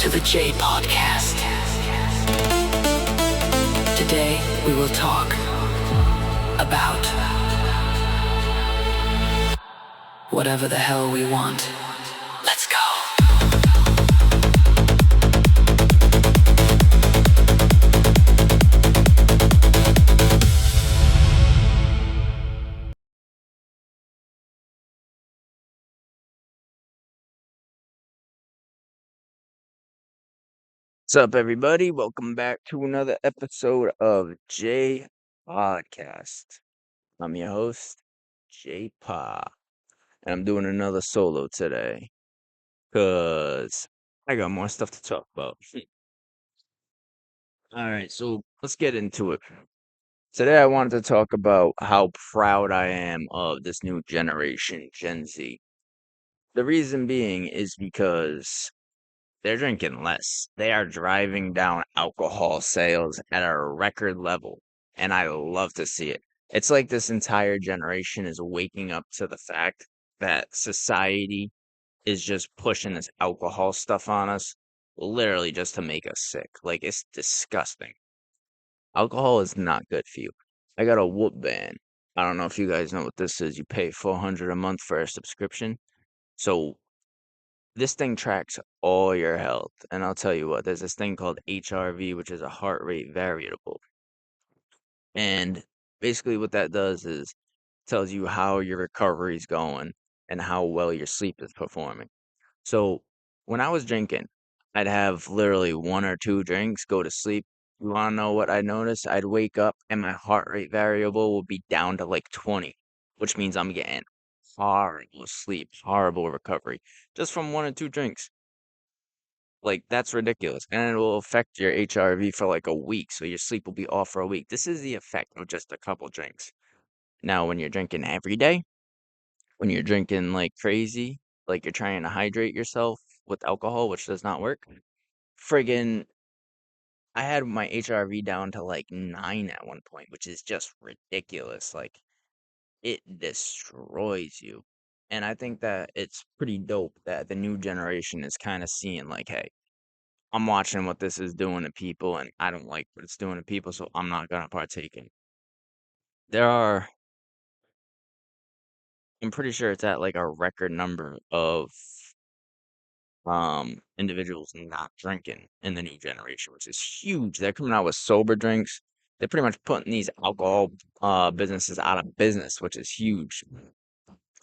to the J Podcast. Today we will talk about whatever the hell we want. Let's go. What's up, everybody? Welcome back to another episode of J Podcast. I'm your host, J Pa, and I'm doing another solo today because I got more stuff to talk about. All right, so let's get into it. Today, I wanted to talk about how proud I am of this new generation, Gen Z. The reason being is because they're drinking less. They are driving down alcohol sales at a record level, and I love to see it. It's like this entire generation is waking up to the fact that society is just pushing this alcohol stuff on us, literally just to make us sick. Like, it's disgusting. Alcohol is not good for you. I got a Whoop band. I don't know if you guys know what this is. You pay 400 a month for a subscription. So this thing tracks all your health. And I'll tell you what, there's this thing called HRV, which is a heart rate variable. And basically what that does is tells you how your recovery is going and how well your sleep is performing. So when I was drinking, I'd have literally one or two drinks, go to sleep. You want to know what I noticed? I'd wake up and my heart rate variable would be down to like 20, which means I'm getting horrible sleep, horrible recovery just from one or two drinks. Like, that's ridiculous. And it will affect your HRV for like a week. So your sleep will be off for a week. This is the effect of just a couple drinks. Now, when you're drinking every day, when you're drinking like crazy, like you're trying to hydrate yourself with alcohol, which does not work, friggin', I had my HRV down to like 9 at one point, which is just ridiculous. Like, it destroys you. And I think that it's pretty dope that the new generation is kind of seeing, like, hey, I'm watching what this is doing to people, and I don't like what it's doing to people, so I'm not gonna partake in it. There are, I'm pretty sure it's at like a record number of individuals not drinking in the new generation, which is huge. They're coming out with sober drinks. They're pretty much putting these alcohol businesses out of business, which is huge.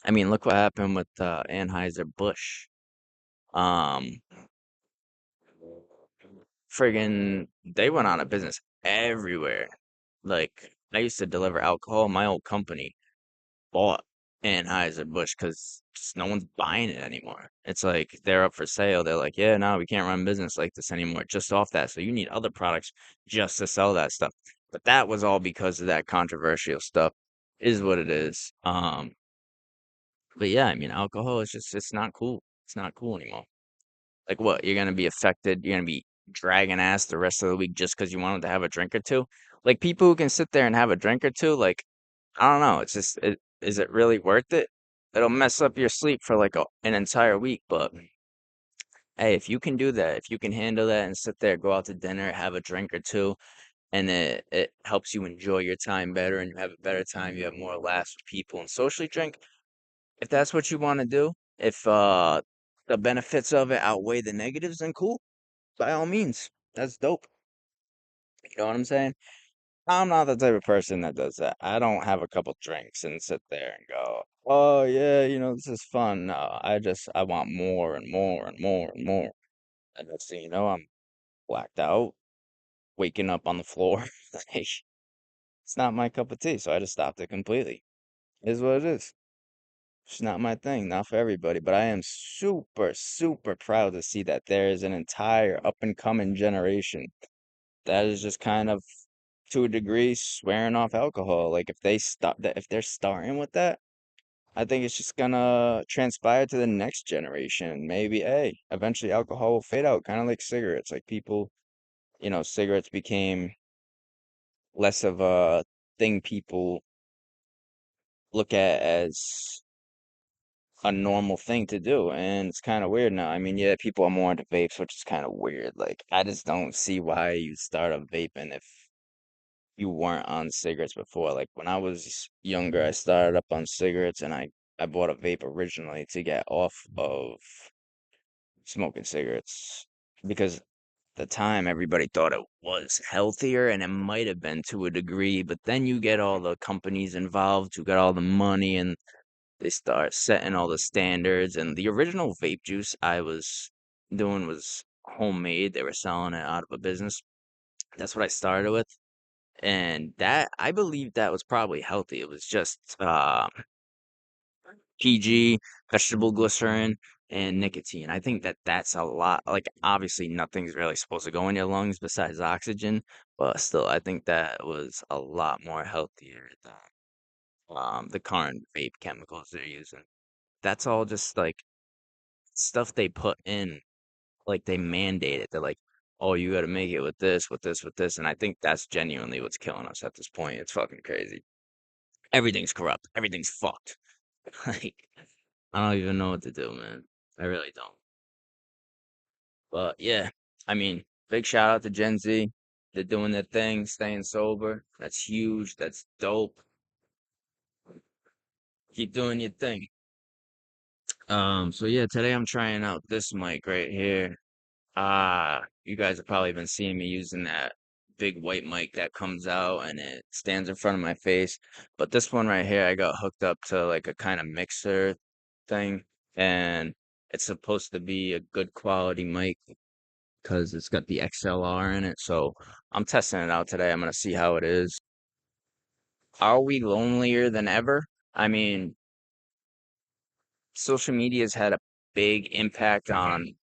I mean, look what happened with Anheuser-Busch. Um, Friggin', they went out of business everywhere. Like, I used to deliver alcohol. My old company bought Anheuser-Busch because no one's buying it anymore. It's like they're up for sale. They're like, yeah, no, we can't run business like this anymore. Just off that. So you need other products just to sell that stuff. But that was all because of that controversial stuff. Is what it is. But yeah, I mean, alcohol is just, it's not cool. It's not cool anymore. Like, what? You're gonna be affected. You're gonna be dragging ass the rest of the week just because you wanted to have a drink or two. Like, people who can sit there and have a drink or two, like, I don't know. It's just, is it really worth it? It'll mess up your sleep for like an entire week. But hey, if you can do that, if you can handle that and sit there, go out to dinner, have a drink or two, and it helps you enjoy your time better and you have a better time, you have more laughs with people and socially drink. If that's what you want to do, if the benefits of it outweigh the negatives, then cool. By all means, that's dope. You know what I'm saying? I'm not the type of person that does that. I don't have a couple drinks and sit there and go, "Oh yeah, this is fun." No, I want more and more and more and more. And next thing you know, I'm blacked out, waking up on the floor. Like, it's not my cup of tea, so I just stopped it completely. It is what it is. It's not my thing, not for everybody. But I am super, super proud to see that there is an entire up and coming generation that is just kind of to a degree swearing off alcohol. Like, if they stop that, if they're starting with that, I think it's just gonna transpire to the next generation. Maybe, hey, eventually alcohol will fade out, kind of like cigarettes. Like, people, cigarettes became less of a thing people look at as a normal thing to do, and it's kind of weird now. I mean, yeah, people are more into vapes, which is kind of weird. Like, I just don't see why you start up vaping if you weren't on cigarettes before. Like when I was younger, I started up on cigarettes, and I bought a vape originally to get off of smoking cigarettes because the time everybody thought it was healthier, and it might have been to a degree, but then you get all the companies involved who got all the money, and they start setting all the standards. And the original vape juice I was doing was homemade. They were selling it out of a business. That's what I started with. And that, I believe that was probably healthy. It was just PG, vegetable glycerin, and nicotine. I think that that's a lot. Like, obviously, nothing's really supposed to go in your lungs besides oxygen, but still, I think that was a lot more healthier than the current vape chemicals they're using. That's all just like stuff they put in, like they mandate it. They're like, oh, you got to make it with this, with this, with this. And I think that's genuinely what's killing us at this point. It's fucking crazy. Everything's corrupt. Everything's fucked. Like, I don't even know what to do, man. I really don't. But yeah, I mean, big shout out to Gen Z. They're doing their thing, staying sober. That's huge. That's dope. Keep doing your thing. So yeah, today I'm trying out this mic right here. You guys have probably been seeing me using that big white mic that comes out and it stands in front of my face. But this one right here, I got hooked up to like a kind of mixer thing, and it's supposed to be a good quality mic because it's got the XLR in it. So I'm testing it out today. I'm gonna see how it is. Are we lonelier than ever? I mean, social media's had a big impact on.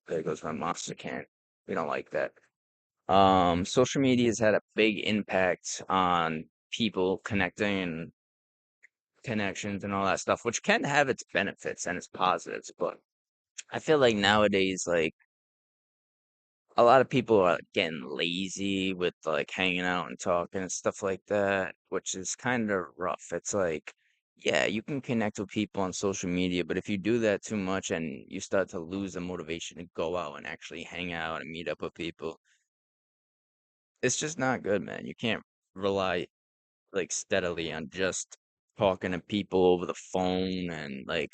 There goes my monster can. We don't like that. Social media has had a big impact on people connecting and connections and all that stuff, which can have its benefits and its positives. But I feel like nowadays, like a lot of people are getting lazy with like hanging out and talking and stuff like that, which is kind of rough. It's like, yeah, you can connect with people on social media, but if you do that too much and you start to lose the motivation to go out and actually hang out and meet up with people, it's just not good, man. You can't rely like steadily on just talking to people over the phone, and like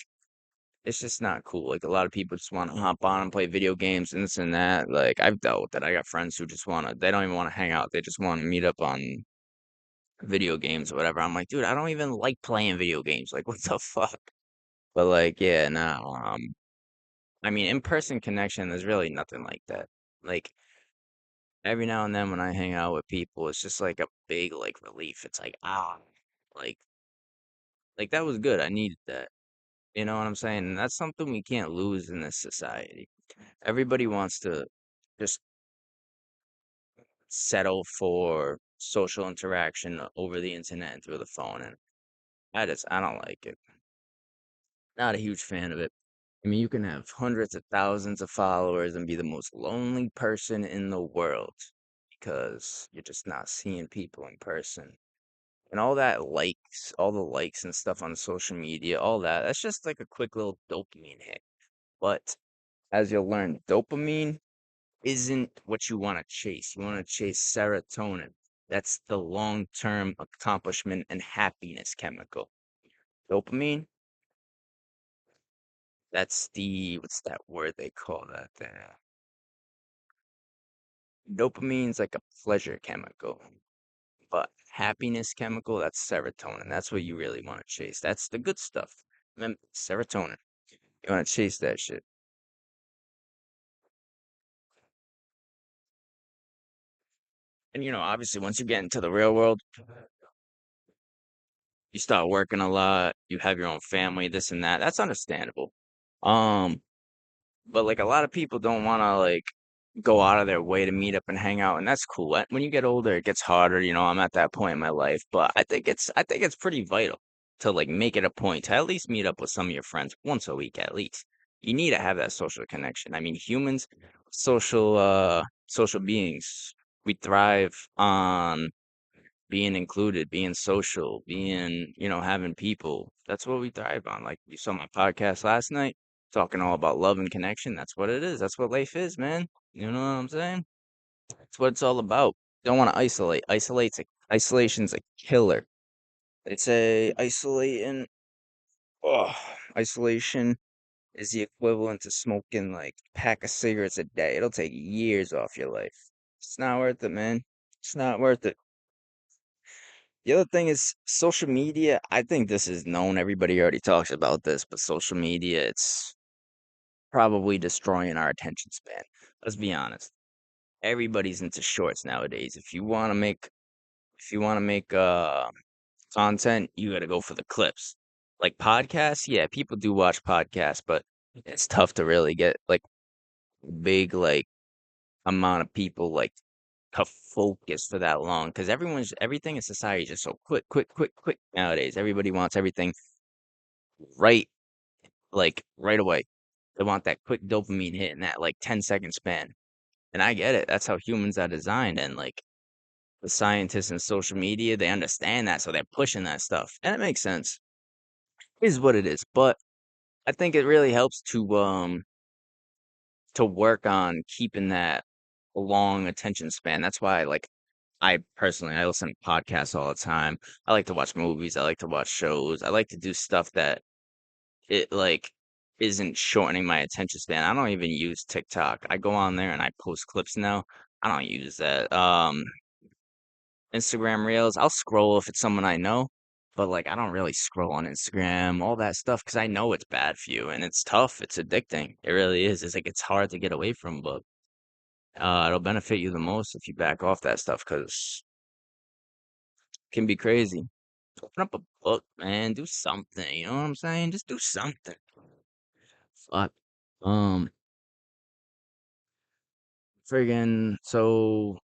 it's just not cool. Like a lot of people just want to hop on and play video games and this and that. Like I've dealt with that. I got friends who just want to, they don't even want to hang out. They just want to meet up on video games or whatever. I'm like, dude, I don't even like playing video games. Like what the fuck? But like, yeah, no. I mean, in-person connection, there's really nothing like that. Like every now and then when I hang out with people, it's just like a big like relief. It's like, like like that was good. I needed that. You know what I'm saying? And that's something we can't lose in this society. Everybody wants to just settle for social interaction over the internet and through the phone. And I don't like it. Not a huge fan of it. I mean, you can have hundreds of thousands of followers and be the most lonely person in the world because you're just not seeing people in person. And all that likes, all the likes and stuff on social media, all that, that's just like a quick little dopamine hit. But as you'll learn, dopamine isn't what you want to chase. You want to chase serotonin. That's the long-term accomplishment and happiness chemical. Dopamine, that's the, what's that word they call that there? Dopamine's like a pleasure chemical, but happiness chemical, that's serotonin. That's what you really want to chase. That's the good stuff. Remember, serotonin. You want to chase that shit. And obviously, once you get into the real world, you start working a lot, you have your own family, this and that. That's understandable. Um, but like a lot of people don't want to like go out of their way to meet up and hang out, and that's cool. When you get older, it gets harder. I'm at that point in my life, but I think it's pretty vital to like make it a point to at least meet up with some of your friends once a week at least. You need to have that social connection. I mean, humans, social beings. We thrive on being included, being social, being, having people. That's what we thrive on. Like you saw my podcast last night, talking all about love and connection. That's what it is. That's what life is, man. You know what I'm saying? That's what it's all about. Don't want to isolate. Isolation's a killer. It's a isolating. Oh, isolation is the equivalent to smoking like a pack of cigarettes a day. It'll take years off your life. It's not worth it, man. It's not worth it. The other thing is social media. I think this is known. Everybody already talks about this, but social media, it's probably destroying our attention span. Let's be honest. Everybody's into shorts nowadays. If you want to make content, you got to go for the clips. Like podcasts, yeah, people do watch podcasts, but it's tough to really get like big like amount of people like to focus for that long because everything in society is just so quick, quick, quick, quick nowadays. Everybody wants everything right, like right away. They want that quick dopamine hit in that like 10-second span. And I get it. That's how humans are designed. And like the scientists and social media, they understand that, so they're pushing that stuff. And it makes sense. It is what it is. But I think it really helps to work on keeping that long attention span. That's why like I personally I listen to podcasts all the time. I like to watch movies, I like to watch shows. I like to do stuff that it like isn't shortening my attention span. I don't even use TikTok. I go on there and I post clips now. I don't use that. Instagram Reels, I'll scroll if it's someone I know, but like I don't really scroll on Instagram, all that stuff because I know it's bad for you and it's tough. It's addicting. It really is. It's like it's hard to get away from, but it'll benefit you the most if you back off that stuff because it can be crazy. Open up a book, man. Do something. You know what I'm saying? Just do something. Fuck. Um, friggin' so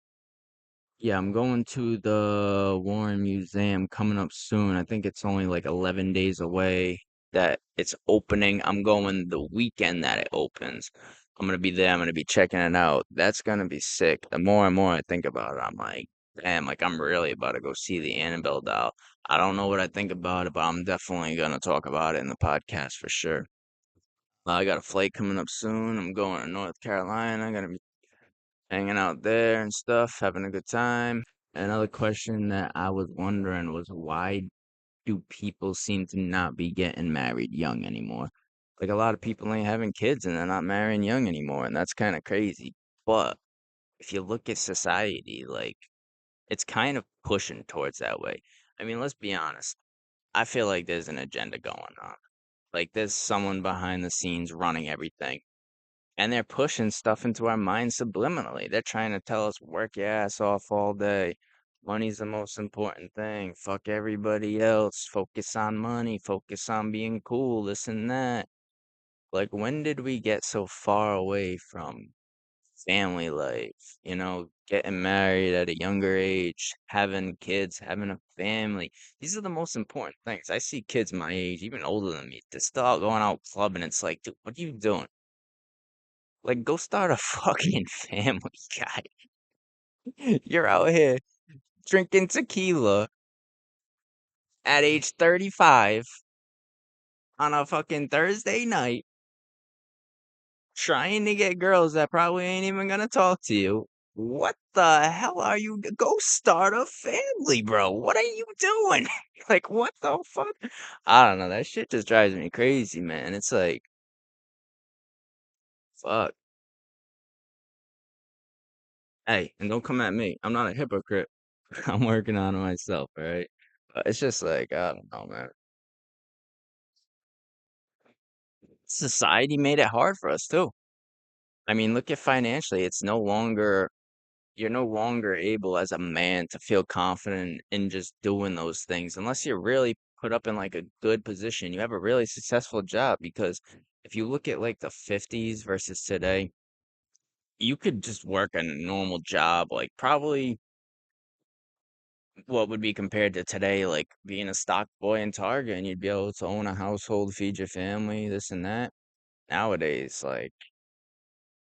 yeah, I'm going to the Warren Museum coming up soon. I think it's only like 11 days away that it's opening. I'm going the weekend that it opens. I'm gonna be there. I'm gonna be checking it out. That's gonna be sick. The more and more I think about it, I'm like, damn, like I'm really about to go see the Annabelle doll. I don't know what I think about it, but I'm definitely gonna talk about it in the podcast for sure. I got a flight coming up soon. I'm going to North Carolina. I'm gonna be hanging out there and stuff, having a good time. Another question that I was wondering was why do people seem to not be getting married young anymore? Like a lot of people ain't having kids and they're not marrying young anymore, and that's kind of crazy. But if you look at society, like it's kind of pushing towards that way. I mean, let's be honest. I feel like there's an agenda going on. Like there's someone behind the scenes running everything. And they're pushing stuff into our minds subliminally. They're trying to tell us work your ass off all day. Money's the most important thing. Fuck everybody else. Focus on money. Focus on being cool. This and that. Like, when did we get so far away from family life? Getting married at a younger age, having kids, having a family. These are the most important things. I see kids my age, even older than me, they're still out going out clubbing. It's like, dude, what are you doing? Like, go start a fucking family, guy. You're out here drinking tequila at age 35 on a fucking Thursday night, trying to get girls that probably ain't even gonna talk to you. What the hell are you? Go start a family, bro. What are you doing? Like, what the fuck? I don't know. That shit just drives me crazy, man. It's like, fuck. Hey, and don't come at me. I'm not a hypocrite. I'm working on it myself, all right? But it's just like, I don't know, man. Society made it hard for us too. I mean, look at financially, you're no longer able as a man to feel confident in just doing those things unless you're really put up in like a good position. You have a really successful job because if you look at like the 50s versus today, you could just work a normal job, like probably what would be compared to today, like being a stock boy in Target and you'd be able to own a household, feed your family, this and that. Nowadays, like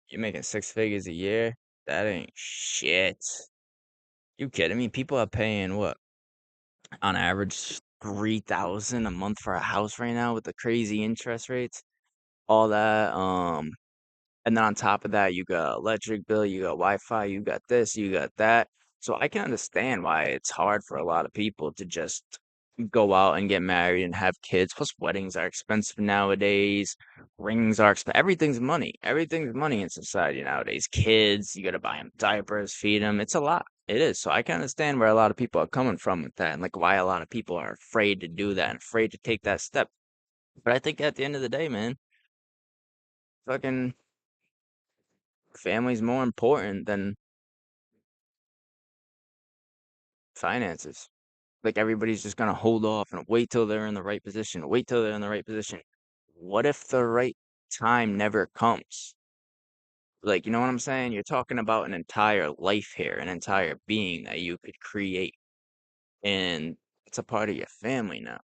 you're making 6 figures a year. That ain't shit. You kidding me? People are paying what? on average 3,000 a month for a house right now with the crazy interest rates, all that. And then on top of that, you got electric bill, you got Wi-Fi, you got this, you got that. So I can understand why it's hard for a lot of people to just go out and get married and have kids. Plus, weddings are expensive nowadays. Rings are expensive. Everything's money. Everything's money in society nowadays. Kids, you gotta buy them diapers, feed them. It's a lot. It is. So I can understand where a lot of people are coming from with that, and like why a lot of people are afraid to do that and afraid to take that step. But I think at the end of the day, man, fucking family's more important than finances. Like everybody's just gonna hold off and wait till they're in the right position, wait till they're in the right position. What if the right time never comes? Like, you know what I'm saying? You're talking about an entire life here, an entire being that you could create, and it's a part of your family now.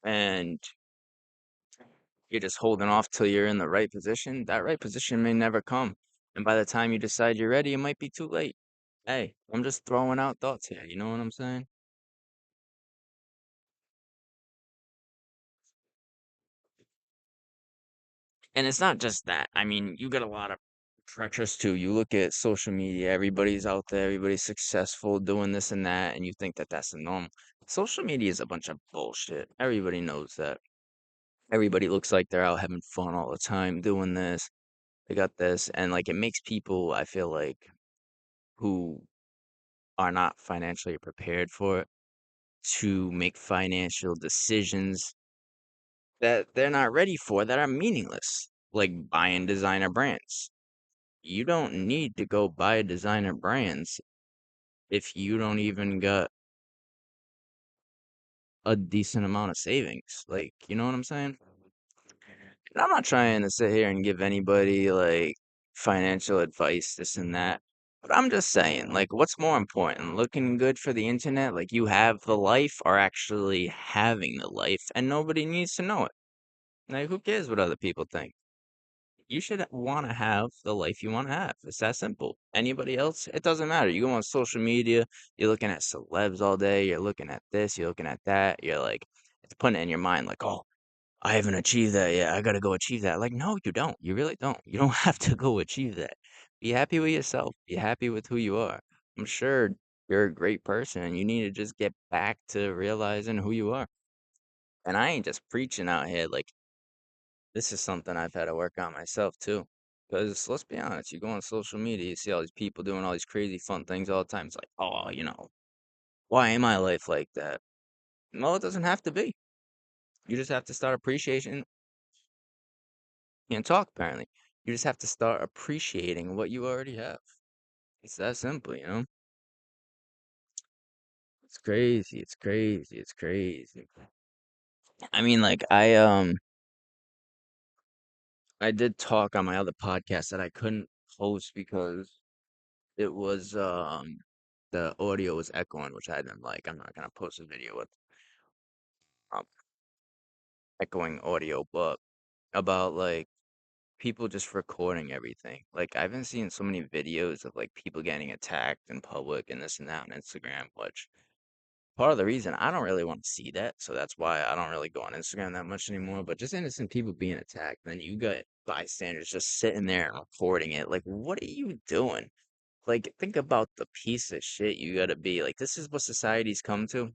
And you're just holding off till you're in the right position. That right position may never come. And by the time you decide you're ready, it might be too late. Hey, I'm just throwing out thoughts here. You know what I'm saying? And it's not just that. I mean, you get a lot of pressures too. You look at social media, everybody's out there, everybody's successful doing this and that, and you think that that's the norm. Social media is a bunch of bullshit. Everybody knows that. Everybody looks like they're out having fun all the time doing this. They got this, and like it makes people, I feel like, who are not financially prepared for it to make financial decisions that they're not ready for that are meaningless, like buying designer brands. You don't need to go buy designer brands if you don't even got a decent amount of savings. Like, you know what I'm saying? And I'm not trying to sit here and give anybody like financial advice, this and that. But I'm just saying, like, what's more important? Looking good for the internet, like you have the life, or actually having the life and nobody needs to know it? Like, who cares what other people think? You should want to have the life you want to have. It's that simple. Anybody else, it doesn't matter. You go on social media, you're looking at celebs all day, you're looking at this, you're looking at that, you're like, it's putting it in your mind, like, oh, I haven't achieved that yet. I gotta go achieve that. Like, no, you don't. You really don't. You don't have to go achieve that. Be happy with yourself. Be happy with who you are. I'm sure you're a great person and you need to just get back to realizing who you are. And I ain't just preaching out here like this is something I've had to work on myself too. Because let's be honest, you go on social media, you see all these people doing all these crazy fun things all the time. It's like, oh, why am I life like that? No, it doesn't have to be. You just have to start appreciating. Can't talk apparently. You just have to start appreciating what you already have. It's that simple. It's crazy. It's crazy. It's crazy. I mean, like I did talk on my other podcast that I couldn't post because it was the audio was echoing, which I didn't like. I'm not gonna post a video with um, echoing audio, but about like people just recording everything. Like I've been seeing so many videos of like people getting attacked in public and this and that on Instagram, which part of the reason I don't really want to see that, so that's why I don't really go on Instagram that much anymore. But just innocent people being attacked, then you got bystanders just sitting there and recording it. Like, what are you doing? Like, think about the piece of shit you gotta be. Like, this is what society's come to.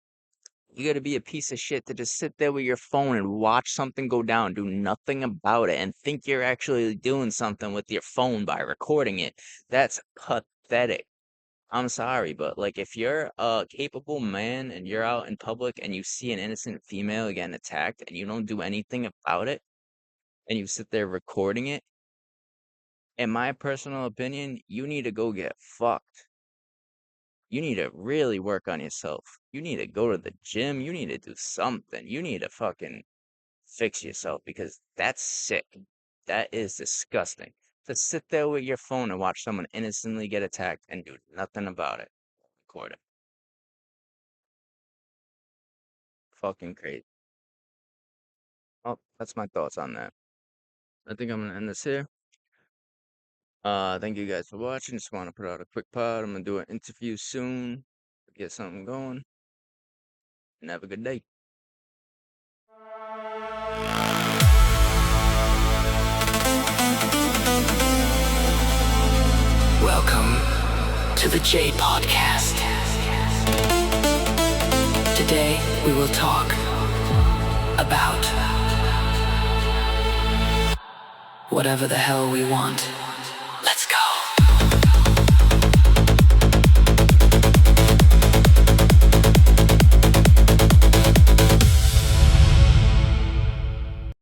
You gotta be a piece of shit to just sit there with your phone and watch something go down, do nothing about it, and think you're actually doing something with your phone by recording it. That's pathetic. I'm sorry, but like if you're a capable man and you're out in public and you see an innocent female getting attacked and you don't do anything about it and you sit there recording it, in my personal opinion, you need to go get fucked. You need to really work on yourself. You need to go to the gym. You need to do something. You need to fucking fix yourself because that's sick. That is disgusting. To sit there with your phone and watch someone innocently get attacked and do nothing about it. Record it. Fucking crazy. Oh, that's my thoughts on that. I think I'm gonna end this here. Thank you guys for watching. Just want to put out a quick pod. I'm gonna do an interview soon. Get something going. and have a good day. Welcome to the J Podcast. Today we will talk about whatever the hell we want.